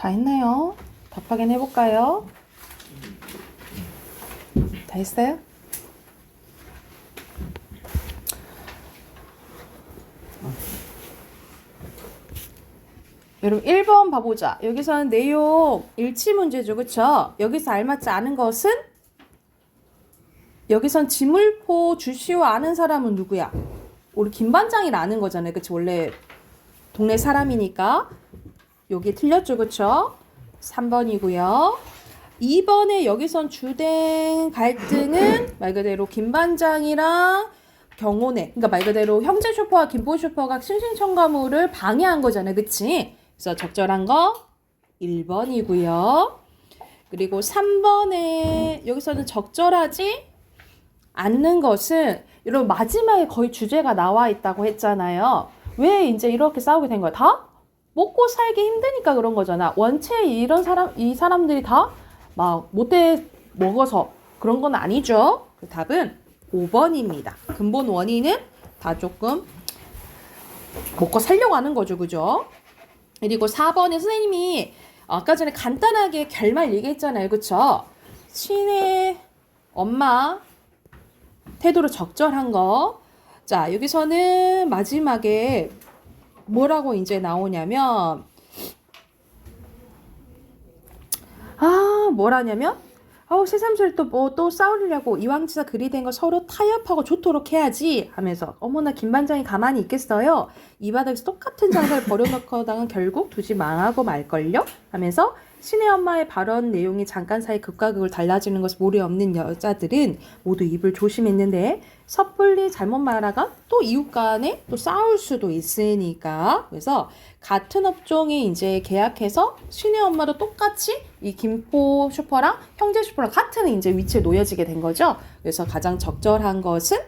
다 했나요? 답 확인해 볼까요? 다 했어요? 여러분 1번 봐보자. 여기서는 내용 일치 문제죠. 그쵸? 여기서 알맞지 않은 것은 여기선 지물포 주시오 아는 사람은 누구야? 우리 김반장이라 아는 거잖아요. 그치? 원래 동네 사람이니까 여기 틀렸죠. 그쵸? 3번이고요. 2번에 여기선 주된 갈등은 말 그대로 김반장이랑 경호네. 그러니까 말 그대로 형제 슈퍼와 김보 슈퍼가 싱싱첨가물을 방해한 거잖아요. 그치? 그래서 적절한 거 1번이고요. 그리고 3번에 여기서는 적절하지 않는 것은 이런 마지막에 거의 주제가 나와 있다고 했잖아요. 왜 이제 이렇게 싸우게 된 거야? 다 먹고 살기 힘드니까 그런 거잖아. 원체 이 사람들이 다 막 못돼 먹어서 그런 건 아니죠. 그 답은 5번입니다. 근본 원인은 다 조금 먹고 살려고 하는 거죠. 그죠? 그리고 4번에 선생님이 아까 전에 간단하게 결말 얘기했잖아요. 그쵸? 신의 엄마 태도로 적절한 거. 자, 여기서는 마지막에 뭐라고 이제 나오냐면 뭐라냐면 새삼스레 또 싸우려고 이왕지사 그리 된 거 서로 타협하고 좋도록 해야지 하면서 어머나 김반장이 가만히 있겠어요? 이 바닥에서 똑같은 장사를 벌여놓고다가 결국 두지 망하고 말걸요? 하면서 신의 엄마의 발언 내용이 잠깐 사이 극과 극을 달라지는 것을 모래 없는 여자들은 모두 입을 조심했는데 섣불리 잘못 말하가 또 이웃 간에 또 싸울 수도 있으니까 그래서 같은 업종에 이제 계약해서 신의 엄마도 똑같이 이 김포 슈퍼랑 형제 슈퍼랑 같은 이제 위치에 놓여지게 된 거죠. 그래서 가장 적절한 것은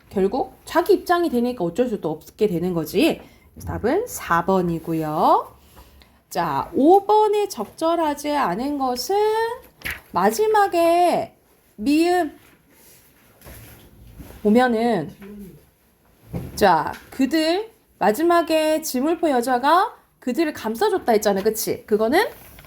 결국 자기 입장이 되니까 어쩔 수도 없게 되는 거지. 답은 4번이고요. 자, 5번에 적절하지 않은 것은 마지막에 미음 보면은 자, 그들 마지막에 지물포 여자가 그들을 감싸줬다 했잖아요. 그치? 그거는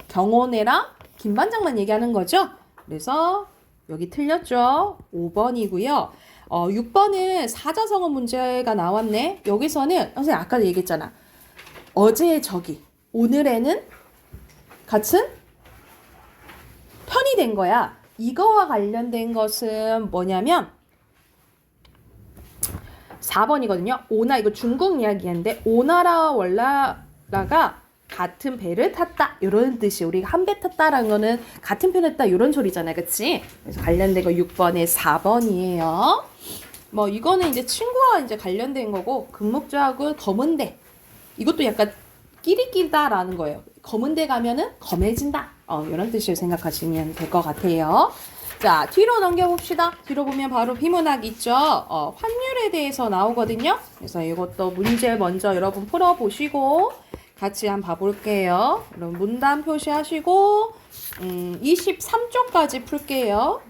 경호네랑 김반장만 얘기하는 거죠. 그래서 여기 틀렸죠. 5번이고요. 6번은 사자성어 문제가 나왔네. 여기서는 선생님 아까 얘기했잖아. 어제의 저기 오늘에는 같은 편이 된 거야. 이거와 관련된 것은 뭐냐면 4번이거든요. 오나 이거 중국 이야기인데 오나라와 월나라가 같은 배를 탔다 이런 뜻이 우리가 한 배 탔다라는 거는 같은 편을 탔다 이런 소리잖아요. 그치? 그래서 관련된 거 6번에 4번이에요. 뭐 이거는 이제 친구와 이제 관련된 거고 금목주하고 검은데 이것도 약간 끼리끼다라는 거예요. 검은데 가면은 검해진다. 이런 뜻을 생각하시면 될 것 같아요. 자, 뒤로 넘겨봅시다. 뒤로 보면 바로 비문학 있죠. 환율에 대해서 나오거든요. 그래서 이것도 문제 먼저 여러분 풀어보시고 같이 한번 봐볼게요. 여러분 문단 표시하시고 23쪽까지 풀게요.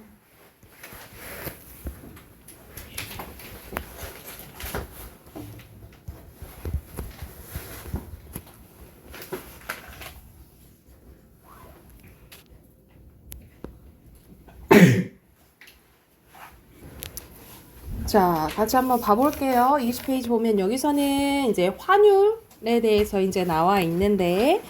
자, 같이 한번 봐볼게요. 20페이지 보면 여기서는 이제 환율에 대해서 이제 나와 있는데,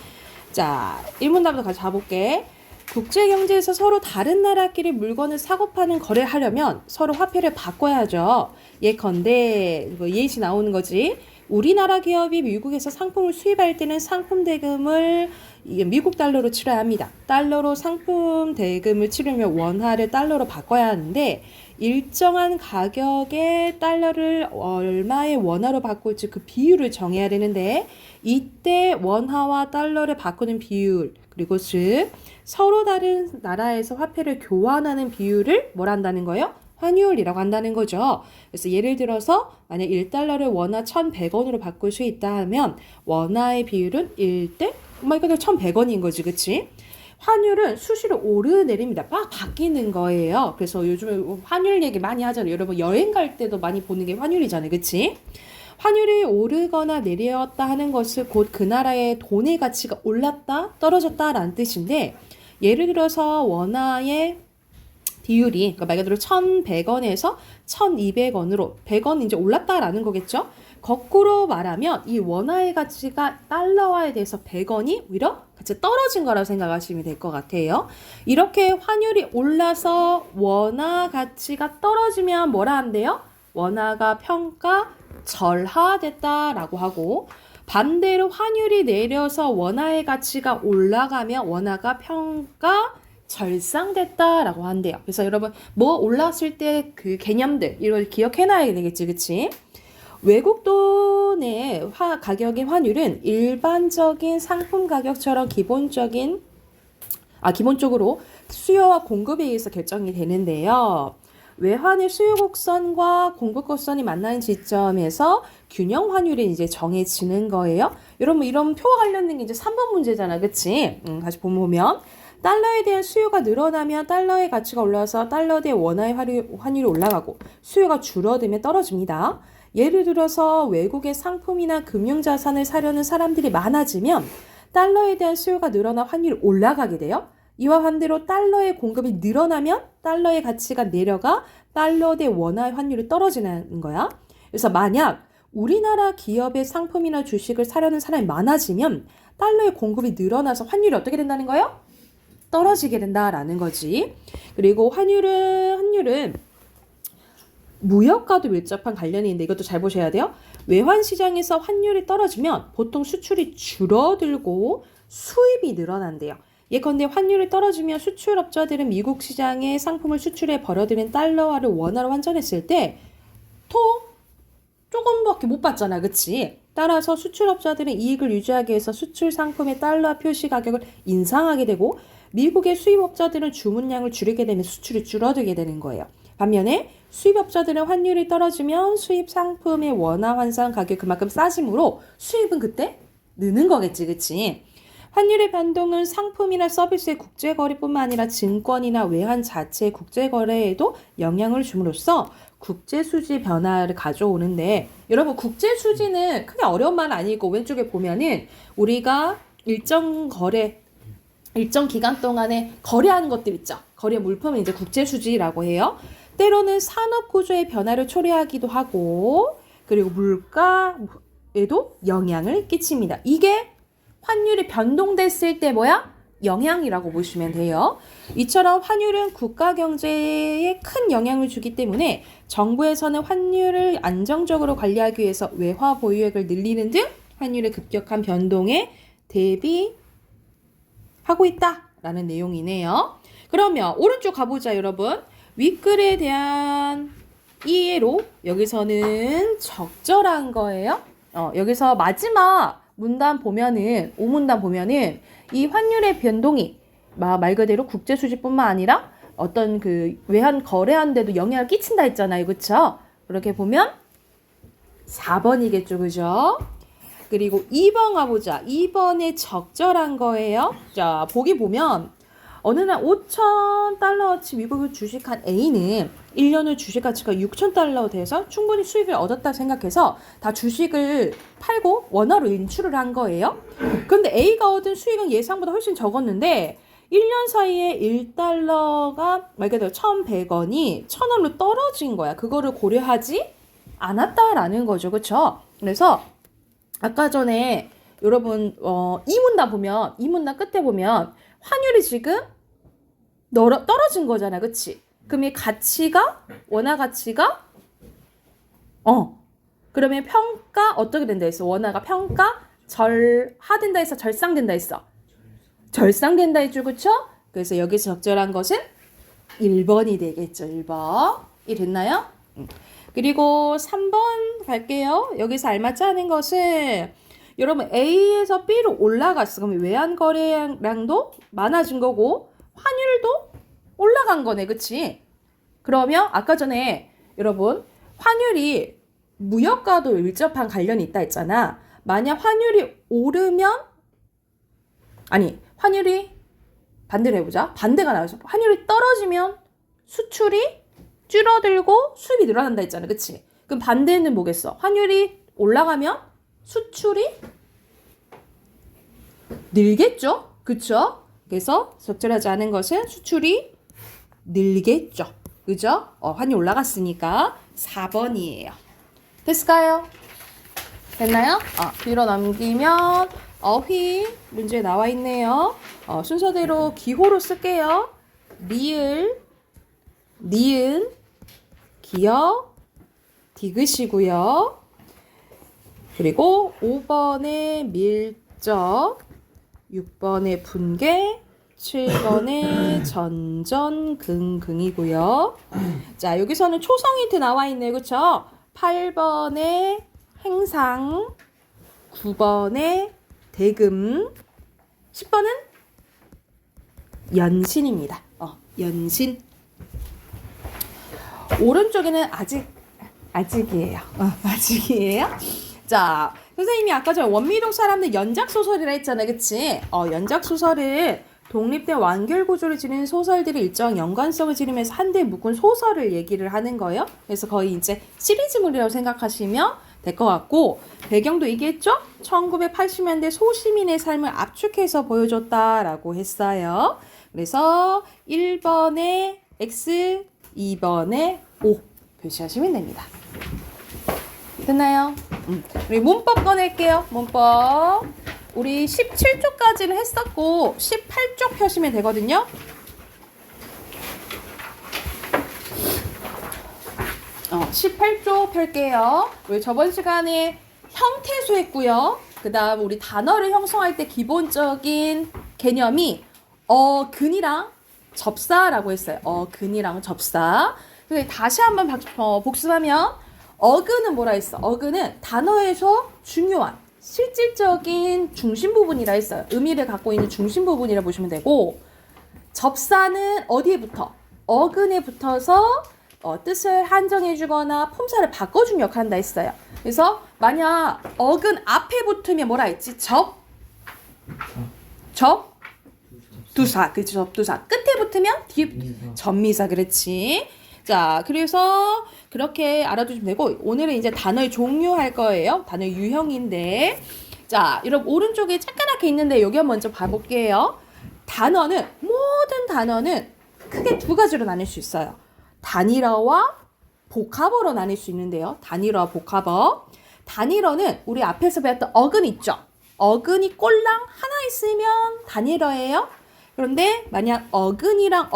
자, 1문답부터 같이 봐볼게. 국제경제에서 서로 다른 나라끼리 물건을 사고 파는 거래를 하려면 서로 화폐를 바꿔야죠. 예컨대, 이거 예시 나오는 거지. 우리나라 기업이 미국에서 상품을 수입할 때는 상품 대금을 미국 달러로 치러야 합니다. 달러로 상품 대금을 치르면 원화를 달러로 바꿔야 하는데 일정한 가격의 달러를 얼마의 원화로 바꿀지 그 비율을 정해야 되는데 이때 원화와 달러를 바꾸는 비율 그리고 즉 서로 다른 나라에서 화폐를 교환하는 비율을 뭘 한다는 거예요? 환율이라고 한다는 거죠. 그래서 예를 들어서 만약 1달러를 원화 1,100원으로 바꿀 수 있다 하면 원화의 비율은 1대 말 그대로 1,100원인 거지. 그치? 환율은 수시로 오르내립니다. 막 바뀌는 거예요. 그래서 요즘에 환율 얘기 많이 하잖아요. 여러분 여행 갈 때도 많이 보는 게 환율이잖아요. 그치? 환율이 오르거나 내렸다 하는 것은 곧 그 나라의 돈의 가치가 올랐다, 떨어졌다라는 뜻인데 예를 들어서 원화의 비율이 그러니까 말 그대로 1,100원에서 1,200원으로 100원 이제 올랐다라는 거겠죠. 거꾸로 말하면 이 원화의 가치가 달러화에 대해서 100원이 오히려 같이 떨어진 거라고 생각하시면 될 것 같아요. 이렇게 환율이 올라서 원화 가치가 떨어지면 뭐라 한대요? 원화가 평가 절하됐다라고 하고 반대로 환율이 내려서 원화의 가치가 올라가면 원화가 평가 절상됐다라고 한대요. 그래서 여러분 뭐 올랐을 때 그 개념들 이걸 기억해놔야 되겠지, 그치? 외국 돈의 가격인 환율은 일반적인 상품 가격처럼 기본적으로 수요와 공급에 의해서 결정이 되는데요. 외환의 수요 곡선과 공급 곡선이 만나는 지점에서 균형 환율이 이제 정해지는 거예요. 여러분 이런 표와 관련된 게 이제 3번 문제잖아, 그치? 다시 보면 달러에 대한 수요가 늘어나면 달러의 가치가 올라서 달러 대 원화의 환율이 올라가고 수요가 줄어들면 떨어집니다. 예를 들어서 외국의 상품이나 금융자산을 사려는 사람들이 많아지면 달러에 대한 수요가 늘어나 환율이 올라가게 돼요. 이와 반대로 달러의 공급이 늘어나면 달러의 가치가 내려가 달러 대 원화의 환율이 떨어지는 거야. 그래서 만약 우리나라 기업의 상품이나 주식을 사려는 사람이 많아지면 달러의 공급이 늘어나서 환율이 어떻게 된다는 거예요? 떨어지게 된다라는 거지. 그리고 환율은 무역과도 밀접한 관련이 있는데 이것도 잘 보셔야 돼요. 외환 시장에서 환율이 떨어지면 보통 수출이 줄어들고 수입이 늘어난대요. 예컨대 환율이 떨어지면 수출업자들은 미국 시장에 상품을 수출해 벌어들인 달러화를 원화로 환전했을 때 조금밖에 못 받잖아, 그치? 따라서 수출업자들은 이익을 유지하기 위해서 수출 상품의 달러 표시 가격을 인상하게 되고 미국의 수입업자들은 주문량을 줄이게 되면 수출이 줄어들게 되는 거예요. 반면에 수입업자들은 환율이 떨어지면 수입 상품의 원화 환산 가격이 그만큼 싸지므로 수입은 그때 느는 거겠지, 그치? 환율의 변동은 상품이나 서비스의 국제거래뿐만 아니라 증권이나 외환 자체의 국제거래에도 영향을 줌으로써 국제수지 변화를 가져오는데 여러분 국제수지는 크게 어려운 말은 아니고 왼쪽에 보면은 우리가 일정 기간 동안에 거래하는 것들 있죠. 거래 물품은 이제 국제수지라고 해요. 때로는 산업 구조의 변화를 초래하기도 하고 그리고 물가에도 영향을 끼칩니다. 이게 환율이 변동됐을 때 영향이라고 보시면 돼요. 이처럼 환율은 국가 경제에 큰 영향을 주기 때문에 정부에서는 환율을 안정적으로 관리하기 위해서 외화 보유액을 늘리는 등 환율의 급격한 변동에 대비하고 있다라는 내용이네요. 그러면 오른쪽 가보자, 여러분. 윗글에 대한 이해로 여기서는 적절한 거예요. 여기서 마지막 문단 보면은 5문단 보면은 이 환율의 변동이 말 그대로 국제 수지뿐만 아니라 어떤 그 외환 거래하는데도 영향을 끼친다 했잖아요, 그렇죠? 그렇게 보면 4번이겠죠, 그죠? 그리고 2번 가보자. 2번에 적절한 거예요. 자, 보기 보면 어느 날 5,000달러어치 미국을 주식한 A는 1년 후 주식 가치가 6,000달러 돼서 충분히 수익을 얻었다 생각해서 다 주식을 팔고 원화로 인출을 한 거예요. 그런데 A가 얻은 수익은 예상보다 훨씬 적었는데 1년 사이에 1달러가 말 그대로 1,100원이 1,000원으로 떨어진 거야. 그거를 고려하지 않았다라는 거죠. 그렇죠? 그래서 아까 전에 여러분 이 문단 끝에 보면 환율이 지금 떨어진 거잖아, 그치? 그럼 이 가치가 원화 가치가 그러면 평가 어떻게 된다 했어? 원화가 평가 절하된다 했어, 절상된다 했어? 절상된다 했죠, 그쵸? 그래서 여기서 적절한 것은 1번이 되겠죠, 1번. 이 됐나요? 그리고 3번 갈게요. 여기서 알맞지 않은 것은 여러분 A에서 B로 올라갔어. 그럼 외환 거래량도 많아진 거고 환율도 올라간 거네, 그치? 그러면 아까 전에 여러분 환율이 무역과도 밀접한 관련이 있다 했잖아. 만약 환율이 오르면 환율이 반대로 해보자. 반대가 나와서 환율이 떨어지면 수출이 줄어들고 수입이 늘어난다 했잖아, 그치? 그럼 반대는 뭐겠어? 환율이 올라가면 수출이 늘겠죠? 그쵸? 그래서 적절하지 않은 것은 수출이 늘겠죠. 그죠? 환율 올라갔으니까 4번이에요. 됐을까요? 됐나요? 뒤로 넘기면 어휘 문제 나와 있네요. 순서대로 기호로 쓸게요. 리을, 니은, 기역, 디귿이고요. 그리고 5번에 밀접, 6번에 분계, 7번에 전전긍긍이고요. 자, 여기서는 초성 힌트 나와 있네요. 그쵸? 8번에 행상, 9번에 대금, 10번은 연신입니다. 연신. 오른쪽에는 아직이에요. 아직이에요. 자, 선생님이 아까 전 원미동 사람들 연작소설이라 했잖아요. 그치? 연작소설은 독립된 완결 구조를 지닌 소설들이 일정 연관성을 지니면서 한데 묶은 소설을 얘기를 하는 거예요. 그래서 거의 이제 시리즈물이라고 생각하시면 될 것 같고, 배경도 얘기했죠? 1980년대 소시민의 삶을 압축해서 보여줬다라고 했어요. 그래서 1번에 X, 2번에 O 표시하시면 됩니다. 됐나요? 우리 문법 꺼낼게요. 문법. 우리 17쪽까지는 했었고 18쪽 펴시면 되거든요. 18쪽 펼게요. 우리 저번 시간에 형태수 했고요. 그 다음 우리 단어를 형성할 때 기본적인 개념이 어근이랑 접사라고 했어요. 어근이랑 접사. 다시 한번 복습하면 어근은 뭐라 했어? 어근은 단어에서 중요한 실질적인 중심 부분이라 했어요. 의미를 갖고 있는 중심 부분이라 보시면 되고, 접사는 어디에 붙어? 어근에 붙어서 뜻을 한정해주거나 품사를 바꿔주는 역할을 한다 했어요. 그래서 만약 어근 앞에 붙으면 뭐라 했지? 두사. 그치, 접두사. 끝에 붙으면 접미사. 그렇지. 자, 그래서 그렇게 알아두시면 되고, 오늘은 이제 단어의 종류 할 거예요. 단어의 유형인데, 자, 여러분 오른쪽에 쬐까맣게 있는데 여기 한번 먼저 봐볼게요. 모든 단어는 크게 두 가지로 나눌 수 있어요. 단일어와 복합어로 나눌 수 있는데요. 단일어와 복합어. 단일어는 우리 앞에서 배웠던 어근 있죠? 어근이 꼴랑 하나 있으면 단일어예요. 그런데 만약 어근이랑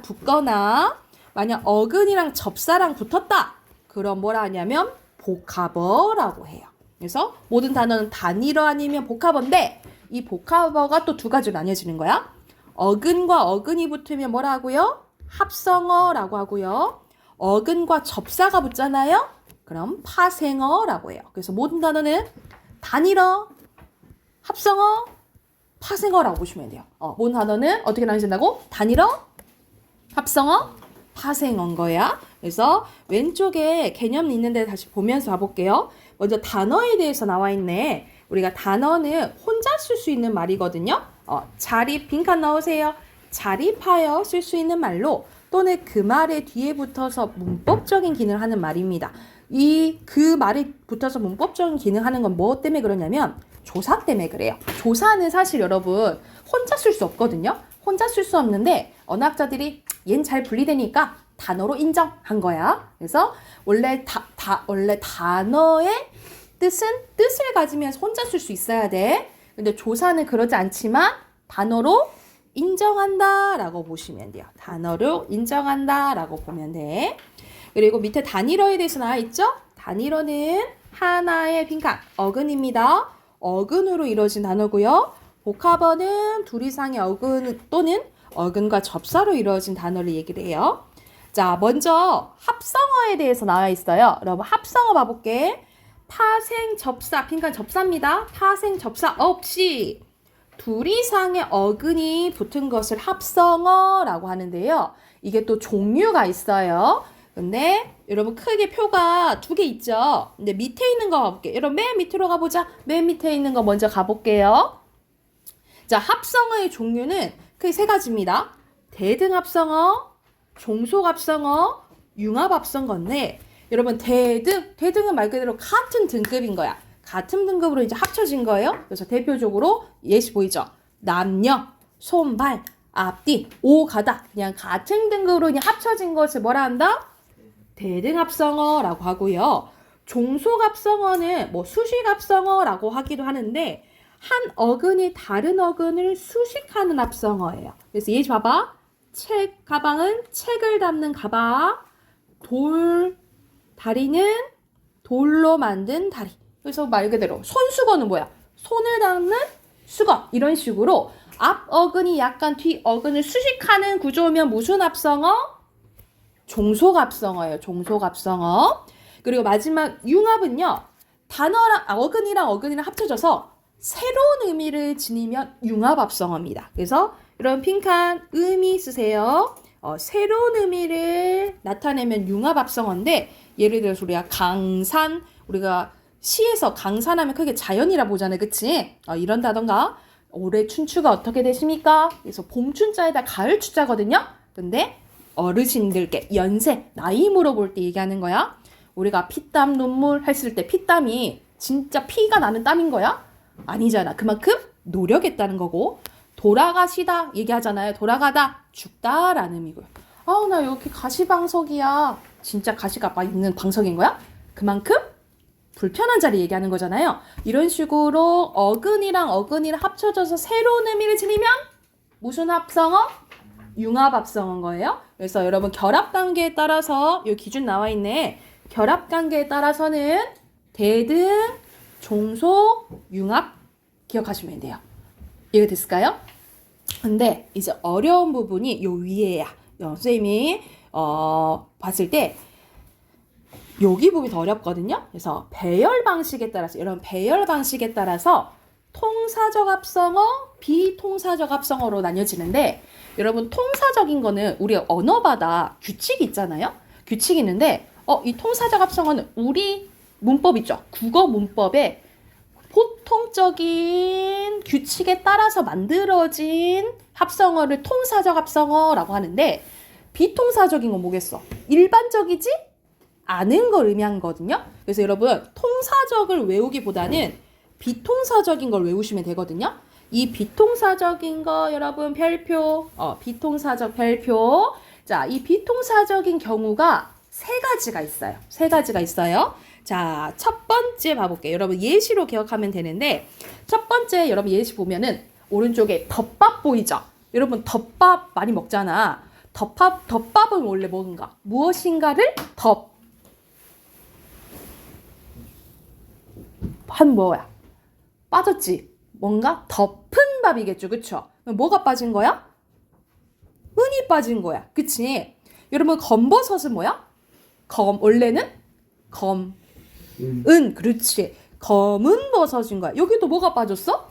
붙거나 만약 어근이랑 접사랑 붙었다. 그럼 뭐라 하냐면 복합어라고 해요. 그래서 모든 단어는 단일어 아니면 복합어인데 이 복합어가 또 두 가지로 나뉘어지는 거야. 어근과 어근이 붙으면 뭐라 하고요? 합성어라고 하고요. 어근과 접사가 붙잖아요. 그럼 파생어라고 해요. 그래서 모든 단어는 단일어, 합성어, 파생어라고 보시면 돼요. 모든 단어는 어떻게 나뉘어진다고? 단일어, 합성어, 파생어인 거야. 그래서 왼쪽에 개념이 있는데 다시 보면서 봐볼게요. 먼저 단어에 대해서 나와 있네. 우리가 단어는 혼자 쓸 수 있는 말이거든요. 자립, 빈칸 넣으세요. 자립하여 쓸 수 있는 말로 또는 그 말의 뒤에 붙어서 문법적인 기능을 하는 말입니다. 그 말이 붙어서 문법적인 기능을 하는 건 뭐 때문에 그러냐면 조사 때문에 그래요. 조사는 사실 여러분 혼자 쓸 수 없거든요. 혼자 쓸 수 없는데 언어학자들이 얜 잘 분리되니까 단어로 인정한 거야. 그래서 원래 단어의 뜻을 가지면서 혼자 쓸 수 있어야 돼. 근데 조사는 그러지 않지만 단어로 인정한다라고 보시면 돼요. 단어로 인정한다라고 보면 돼. 그리고 밑에 단일어에 대해서 나와 있죠? 단일어는 하나의 빈칸, 어근입니다. 어근으로 이루어진 단어고요. 복합어는 둘 이상의 어근 또는 어근과 접사로 이루어진 단어를 얘기를 해요. 자, 먼저 합성어에 대해서 나와 있어요. 여러분 합성어 봐볼게. 파생, 접사, 빈칸 접사입니다. 파생, 접사 없이 둘 이상의 어근이 붙은 것을 합성어라고 하는데요. 이게 또 종류가 있어요. 근데 여러분 크게 표가 두 개 있죠. 근데 밑에 있는 거 가볼게요. 여러분 맨 밑으로 가보자. 맨 밑에 있는 거 먼저 가볼게요. 자, 합성어의 종류는 크게 세 가지입니다. 대등합성어, 종속합성어, 융합합성어인데 여러분 대등은 말 그대로 같은 등급인 거야. 같은 등급으로 이제 합쳐진 거예요. 그래서 대표적으로 예시 보이죠? 남녀, 손발, 앞뒤, 오가다. 그냥 같은 등급으로 그냥 합쳐진 것을 뭐라 한다? 대등합성어라고 하고요. 종속합성어는 뭐 수식합성어라고 하기도 하는데 한 어근이 다른 어근을 수식하는 합성어예요. 그래서 예시 봐봐. 가방은 책을 담는 가방. 다리는 돌로 만든 다리. 그래서 말 그대로 손수건은 뭐야? 손을 닦는 수건. 이런 식으로 앞 어근이 약간 뒤 어근을 수식하는 구조면 무슨 합성어? 종속합성어예요. 종속합성어. 그리고 마지막 융합은요. 어근이랑 합쳐져서 새로운 의미를 지니면 융합합성어입니다. 그래서 이런 핑크한 의미 쓰세요. 새로운 의미를 나타내면 융합합성어인데 예를 들어서 우리가 시에서 강산하면 크게 자연이라 보잖아요. 그치? 이런다던가 올해 춘추가 어떻게 되십니까? 그래서 봄춘자에다 가을추자거든요. 근데 어르신들께 연세, 나이 물어볼 때 얘기하는 거야. 우리가 피땀 눈물 했을 때 피땀이 진짜 피가 나는 땀인 거야? 아니잖아. 그만큼 노력했다는 거고 돌아가시다 얘기하잖아요. 돌아가다 죽다라는 의미고요. 나 여기 가시방석이야. 진짜 가시가 막 있는 방석인 거야? 그만큼 불편한 자리 얘기하는 거잖아요. 이런 식으로 어근이랑 합쳐져서 새로운 의미를 지니면 무슨 합성어? 융합합성어인 거예요. 그래서 여러분 결합 단계에 따라서 이 기준 나와 있네. 결합 단계에 따라서는 대등, 종속, 융합 기억하시면 돼요. 이해가 됐을까요? 근데 이제 어려운 부분이 요 위에야. 선생님이 봤을 때 여기 부분이 더 어렵거든요. 그래서 배열 방식에 따라서 통사적 합성어, 비통사적 합성어로 나뉘어지는데 여러분 통사적인 거는 우리 언어마다 규칙이 있잖아요. 규칙이 있는데 이 통사적 합성어는 우리 문법 있죠. 국어 문법에 보통적인 규칙에 따라서 만들어진 합성어를 통사적 합성어라고 하는데 비통사적인 건 뭐겠어? 일반적이지 않은 걸 의미한 거거든요. 그래서 여러분 통사적을 외우기보다는 비통사적인 걸 외우시면 되거든요. 이 비통사적인 거 여러분 별표, 비통사적 별표. 자, 이 비통사적인 경우가 세 가지가 있어요. 자, 첫 번째 봐볼게요. 여러분 예시로 기억하면 되는데 첫 번째 여러분 예시 보면은 오른쪽에 덮밥 보이죠? 여러분 덮밥 많이 먹잖아. 덮밥은 원래 뭔가? 무엇인가를 한 뭐야? 빠졌지? 뭔가 덮은 밥이겠죠. 그쵸? 뭐가 빠진 거야? 은이 빠진 거야. 그치? 여러분 검버섯은 뭐야? 원래는 그렇지. 검은 버섯인 거야. 여기도 뭐가 빠졌어?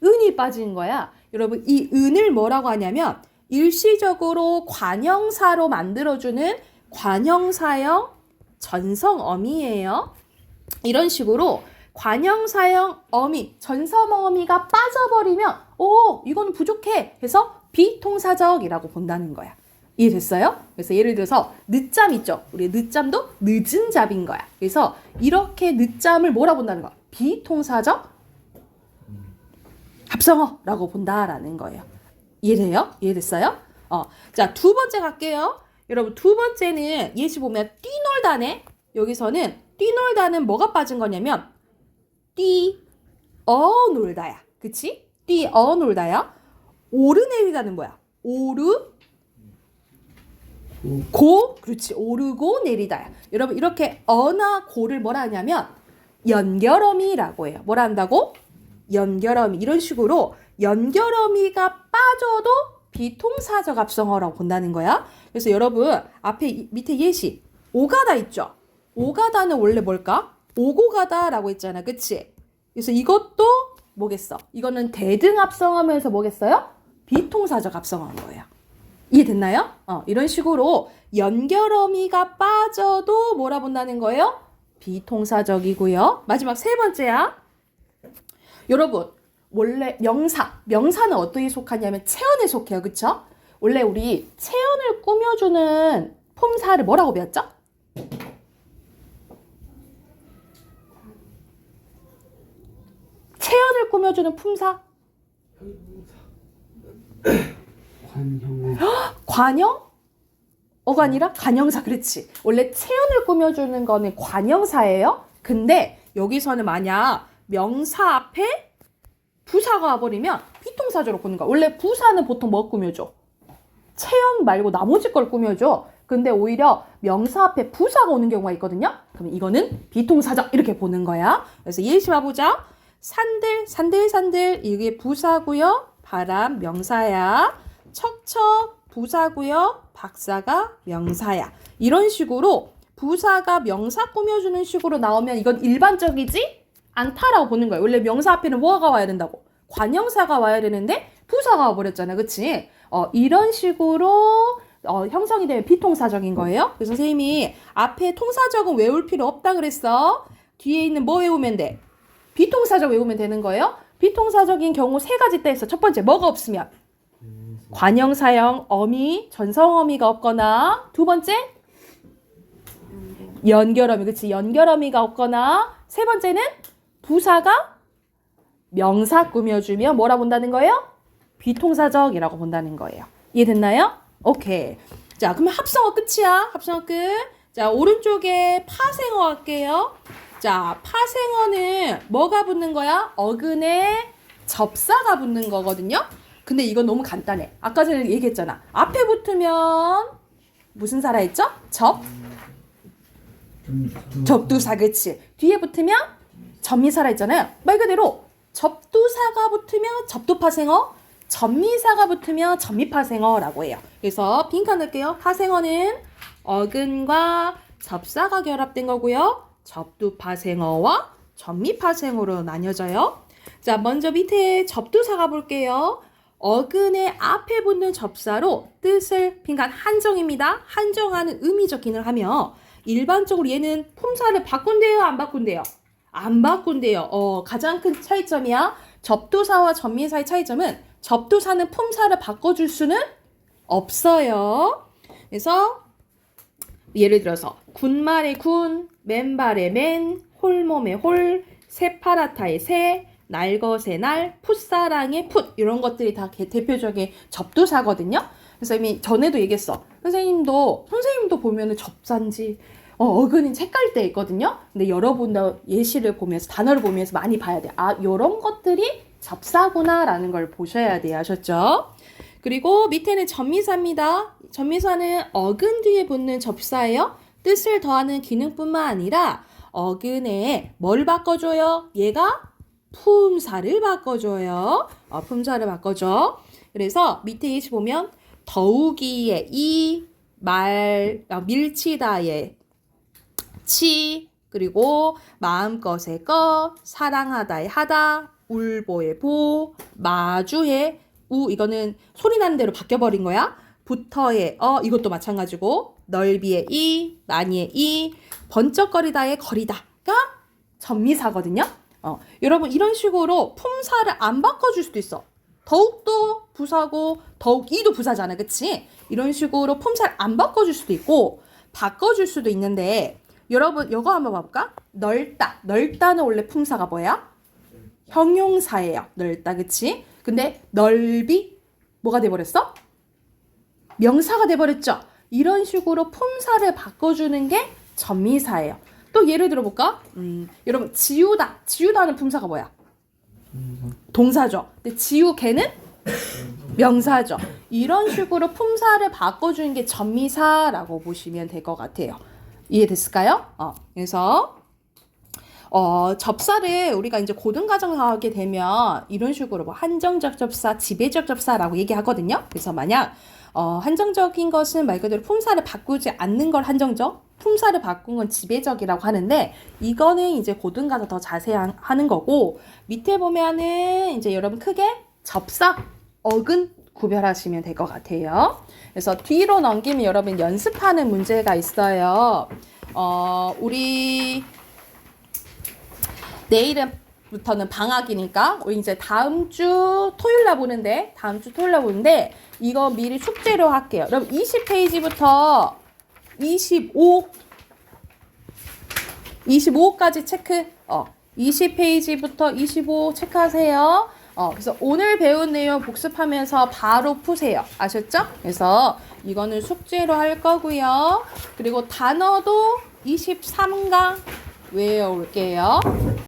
은이 빠진 거야. 여러분 이 은을 뭐라고 하냐면 일시적으로 관형사로 만들어주는 관형사형 전성어미예요. 이런 식으로 관형사형 어미, 전성어미가 빠져버리면 이거는 부족해 해서 비통사적이라고 본다는 거야. 이해됐어요? 그래서 예를 들어서 늦잠 있죠? 우리 늦잠도 늦은 잡인 거야. 그래서 이렇게 늦잠을 뭐라 본다는 거야? 비통사적 합성어라고 본다라는 거예요. 이해돼요? 이해됐어요? 자, 두 번째 갈게요. 여러분 두 번째는 예시 보면 뛰놀다네. 여기서는 뛰놀다는 뭐가 빠진 거냐면 뛰어놀다야. 그치? 뛰어놀다야. 오르내리다는 뭐야? 그렇지. 오르고 내리다야. 여러분 이렇게 어나 고를 뭐라 하냐면 연결어미라고 해요. 뭐라 한다고? 연결어미. 이런 식으로 연결어미가 빠져도 비통사적 합성어라고 본다는 거야. 그래서 여러분 밑에 예시 오가다 있죠? 오가다는 원래 뭘까? 오고 가다라고 했잖아. 그치? 그래서 이것도 뭐겠어? 이거는 대등합성어면서 뭐겠어요? 비통사적 합성어인 거예요. 이해됐나요? 이런 식으로 연결어미가 빠져도 뭐라 본다는 거예요? 비통사적이고요. 마지막 세 번째야. 여러분 원래 명사는 어디에 속하냐면 체언에 속해요. 그쵸? 원래 우리 체언을 꾸며주는 폼사를 뭐라고 배웠죠? 체연을 꾸며주는 품사. 관형? 어가 아니라 관형사. 그렇지. 원래 체연을 꾸며주는 거는 관형사예요. 근데 여기서는 만약 명사 앞에 부사가 와버리면 비동사적으로 꾸는 거야. 원래 부사는 보통 뭐 꾸며줘? 체연 말고 나머지 걸 꾸며줘. 근데 오히려 명사 앞에 부사가 오는 경우가 있거든요. 그럼 이거는 비동사적 이렇게 보는 거야. 그래서 예시 봐보자. 산들, 산들, 산들 이게 부사고요. 바람 명사야. 척척 부사고요. 박사가 명사야. 이런 식으로 부사가 명사 꾸며주는 식으로 나오면 이건 일반적이지 않다라고 보는 거예요. 원래 명사 앞에는 뭐가 와야 된다고? 관형사가 와야 되는데 부사가 와버렸잖아. 그치? 이런 식으로 형성이 되면 비통사적인 거예요. 그래서 선생님이 앞에 통사적은 외울 필요 없다 그랬어. 뒤에 있는 뭐 외우면 돼? 비통사적 외우면 되는 거예요. 비통사적인 경우 세 가지 있다 했어. 첫 번째 뭐가 없으면 관형사형 어미, 전성어미가 없거나 두 번째 연결어미. 그치? 연결어미가 없거나 세 번째는 부사가 명사 꾸며주면 뭐라 본다는 거예요? 비통사적이라고 본다는 거예요. 이해됐나요? 오케이. 자, 그러면 합성어 끝이야. 합성어 끝. 자, 오른쪽에 파생어 할게요. 자, 파생어는 뭐가 붙는 거야? 어근에 접사가 붙는 거거든요. 근데 이건 너무 간단해. 아까 전에 얘기했잖아. 앞에 붙으면 무슨 사라 했죠? 접두사. 그치? 뒤에 붙으면 접미사라 했잖아요. 말 그대로 접두사가 붙으면 접두파생어, 접미사가 붙으면 접미파생어라고 해요. 그래서 빈칸 넣을게요. 파생어는 어근과 접사가 결합된 거고요. 접두파생어와 접미파생어로 나뉘어져요. 자, 먼저 밑에 접두사가 볼게요. 어근의 앞에 붙는 접사로 뜻을 빈칸 한정입니다. 한정하는 의미적 기능을 하며 일반적으로 얘는 품사를 바꾼대요? 안 바꾼대요? 안 바꾼대요. 가장 큰 차이점이야. 접두사와 접미사의 차이점은 접두사는 품사를 바꿔줄 수는 없어요. 그래서 예를 들어서 군말의 군, 맨발의 맨, 홀몸의 홀, 새파랗다의 새, 날것의 날, 풋사랑의 풋 이런 것들이 다 대표적인 접두사거든요. 그래서 이미 전에도 얘기했어. 선생님도 보면은 접사인지 어근이 헷갈릴 때 있거든요. 근데 여러분도 예시를 보면서 단어를 보면서 많이 봐야 돼. 아, 요런 것들이 접사구나라는 걸 보셔야 돼요. 아셨죠? 그리고 밑에는 접미사입니다. 접미사는 어근 뒤에 붙는 접사예요. 뜻을 더하는 기능뿐만 아니라 어근에 뭘 바꿔줘요? 얘가 품사를 바꿔줘요. 품사를 바꿔줘. 그래서 밑에 예시 보면 더우기의 이, 밀치다의 치, 그리고 마음것의 거, 사랑하다의 하다, 울보의 보, 마주의 우, 이거는 소리 나는 대로 바뀌어버린 거야. 부터의 이것도 마찬가지고 넓이의 이, 많이의 이, 번쩍거리다의 거리다가 접미사거든요. 여러분 이런 식으로 품사를 안 바꿔줄 수도 있어. 더욱도 부사고 더욱이도 부사잖아. 그치? 이런 식으로 품사를 안 바꿔줄 수도 있고 바꿔줄 수도 있는데 여러분 이거 한번 봐볼까? 넓다. 넓다는 원래 품사가 뭐야? 형용사예요. 넓다. 그치? 근데 넓이 뭐가 돼버렸어? 명사가 돼버렸죠? 이런 식으로 품사를 바꿔주는 게 접미사예요. 또 예를 들어볼까? 여러분 지우다. 지우다는 품사가 뭐야? 동사죠. 근데 지우 걔는 명사죠. 이런 식으로 품사를 바꿔주는 게 접미사라고 보시면 될 것 같아요. 이해됐을까요? 그래서 접사를 우리가 이제 고등과정 나오게 되면 이런 식으로 뭐 한정적 접사, 지배적 접사라고 얘기하거든요. 그래서 만약 한정적인 것은 말 그대로 품사를 바꾸지 않는 걸 한정적, 품사를 바꾼 건 지배적이라고 하는데 이거는 이제 고등과정 더 자세히 하는 거고 밑에 보면은 이제 여러분 크게 접사, 어근 구별하시면 될 것 같아요. 그래서 뒤로 넘기면 여러분 연습하는 문제가 있어요. 우리 내일부터는 방학이니까 우리 이제 다음 주 토요일 날 보는데 이거 미리 숙제로 할게요. 그럼 20페이지부터 25까지 체크. 20페이지부터 25 체크하세요. 그래서 오늘 배운 내용 복습하면서 바로 푸세요. 아셨죠? 그래서 이거는 숙제로 할 거고요. 그리고 단어도 23강 외워올게요.